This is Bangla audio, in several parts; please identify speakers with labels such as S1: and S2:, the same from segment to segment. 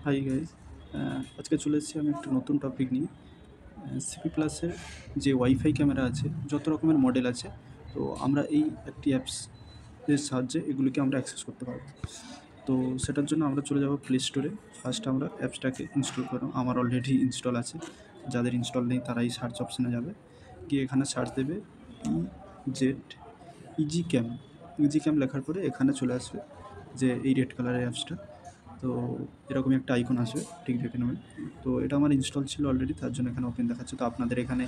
S1: হাই গাইজ, আজকে চলে এসেছি আমি একটা নতুন টপিক নিয়ে। সিপি প্লাসের যে ওয়াইফাই ক্যামেরা আছে, যত রকমের মডেল আছে, তো আমরা এই একটি অ্যাপসের সাহায্যে এগুলিকে আমরা অ্যাক্সেস করতে পারবো। তো সেটার জন্য আমরা চলে যাব প্লে স্টোরে। ফার্স্ট আমরা অ্যাপসটাকে ইনস্টল করব। আমার অলরেডি ইনস্টল আছে, যাদের ইনস্টল নেই তারাই সার্চ অপশানে যাবে, গিয়ে এখানে সার্চ দেবে ইজি ক্যাম লেখার পরে এখানে চলে আসবে যে এই রেড কালারের অ্যাপসটা। তো এরকমই একটা আইকন আসবে, ঠিক দেখে নেবেন। তো এটা আমার ইনস্টল ছিল অলরেডি, তার জন্য এখানে ওপেন দেখাচ্ছে। তো আপনাদের এখানে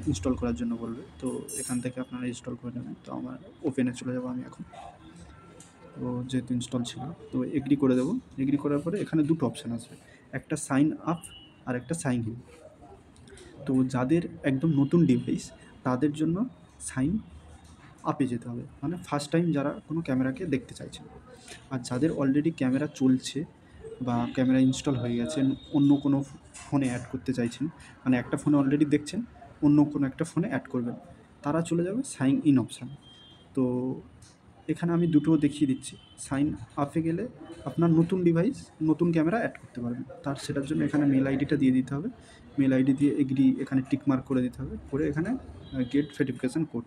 S1: ইনস্টল করার জন্য বলবে, তো এখান থেকে আপনারা ইনস্টল করে নেবেন। তো আমার ওপেনে চলে যাব আমি এখন। তো যেহেতু ইনস্টল ছিল, তো এগ্রি করে দেবো। এগ্রি করার পরে এখানে দুটো অপশান আসবে, একটা সাইন আপ আর একটা সাইন ইন। তো যাদের একদম নতুন ডিভাইস তাদের জন্য সাইন আপে যেতে হবে, মানে ফার্স্ট টাইম যারা কোনো ক্যামেরাকে দেখতে চাইছেন। আর যাদের অলরেডি ক্যামেরা চলছে বা ক্যামেরা ইনস্টল হয়ে গেছে, অন্য কোনো ফোনে অ্যাড করতে চাইছেন, মানে একটা ফোনে অলরেডি দেখছেন, অন্য কোনো একটা ফোনে অ্যাড করবেন, তারা চলে যাবে সাইন ইন অপশান। তো এখানে আমি দুটো দেখিয়ে দিচ্ছি। সাইন আপে গেলে আপনার নতুন ডিভাইস, নতুন ক্যামেরা অ্যাড করতে পারবেন। সেটার জন্য এখানে মেল আইডিটা দিয়ে দিতে হবে। মেল আইডি দিয়ে এগ্রি এখানে টিক মার্ক করে দিতে হবে, করে এখানে গেট ভেরিফিকেশান কোড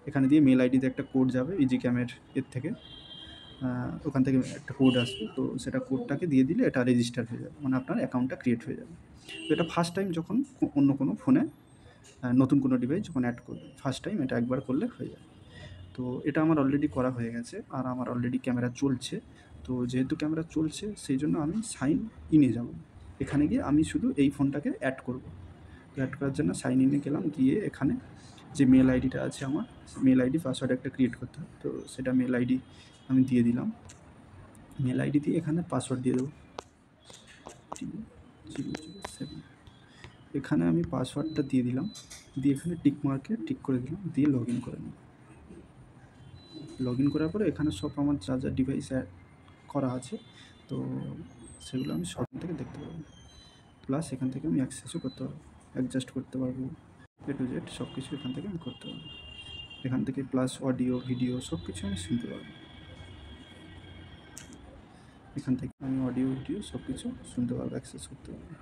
S1: এখানে দিয়ে মেল আইডিতে একটা কোড যাবে ইজি ক্যামের এর থেকে, ওখান থেকে একটা কোড আসবে। তো সেটা কোডটাকে দিয়ে দিলে এটা রেজিস্টার হয়ে যাবে, মানে আপনার অ্যাকাউন্টটা ক্রিয়েট হয়ে যাবে। তো এটা ফার্স্ট টাইম যখন অন্য কোনো ফোনে নতুন কোনো ডিভাইস যখন অ্যাড করবে, ফার্স্ট টাইম এটা একবার করলে হয়ে যাবে। তো এটা আমার অলরেডি করা হয়ে গেছে, আর আমার অলরেডি ক্যামেরা চলছে। তো যেহেতু ক্যামেরা চলছে সেই জন্য আমি সাইন ইনে যাব। এখানে গিয়ে আমি শুধু এই ফোনটাকে অ্যাড করব। তো অ্যাড করার জন্য সাইন ইনে গেলাম, গিয়ে এখানে যে মেল আইডিটা আছে আমার, মেল আইডি পাসওয়ার্ড একটা ক্রিয়েট করতে হবে। তো সেটা মেল আইডি আমি দিয়ে দিলাম। মেল আইডি দিয়ে এখানে পাসওয়ার্ড দিয়ে দেবো 007। এখানে আমি পাসওয়ার্ডটা দিয়ে দিলাম, দিয়ে এখানে টিক মার্কে টিক করে দিলাম, দিয়ে লগ ইন করে নিই। লগ ইন করার পরে এখানে সব আমার যা যা ডিভাইস অ্যাড করা আছে, তো সেগুলো আমি সব থেকে দেখতে পাবো। প্লাস এখান থেকে আমি অ্যাক্সেসও করতে পারবো, অ্যাডজাস্ট করতে পারবো, এ টু জেড সব কিছু এখান থেকে আমি করতে পারবো। এখান থেকে প্লাস অডিও ভিডিও সব কিছু আমি শুনতে পারবো। এখান থেকে আমি অডিও ভিডিও সব কিছু শুনতে পারবো, অ্যাক্সেস করতে পারবো।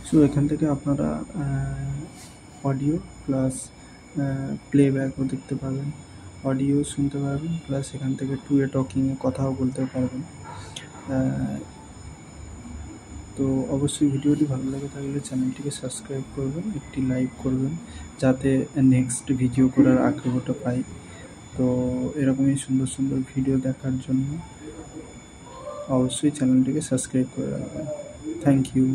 S1: সো এখান থেকে আপনারা অডিও প্লাস প্লেব্যাকও দেখতে পাবেন, অডিও শুনতে পারবেন, প্লাস এখান থেকে টু এ টকিংয়ে কথাও বলতে পারবেন। তো অবশ্যই ভিডিওটি ভালো লাগে থাকলে চ্যানেলটিকে সাবস্ক্রাইব করবেন, একটি লাইক করবেন, যাতে নেক্সট ভিডিও করার আগ্রহটা পাই। তো এরকমই সুন্দর সুন্দর ভিডিও দেখার জন্য অবশ্যই চ্যানেলটিকে সাবস্ক্রাইব করে রাখবেন। Thank you.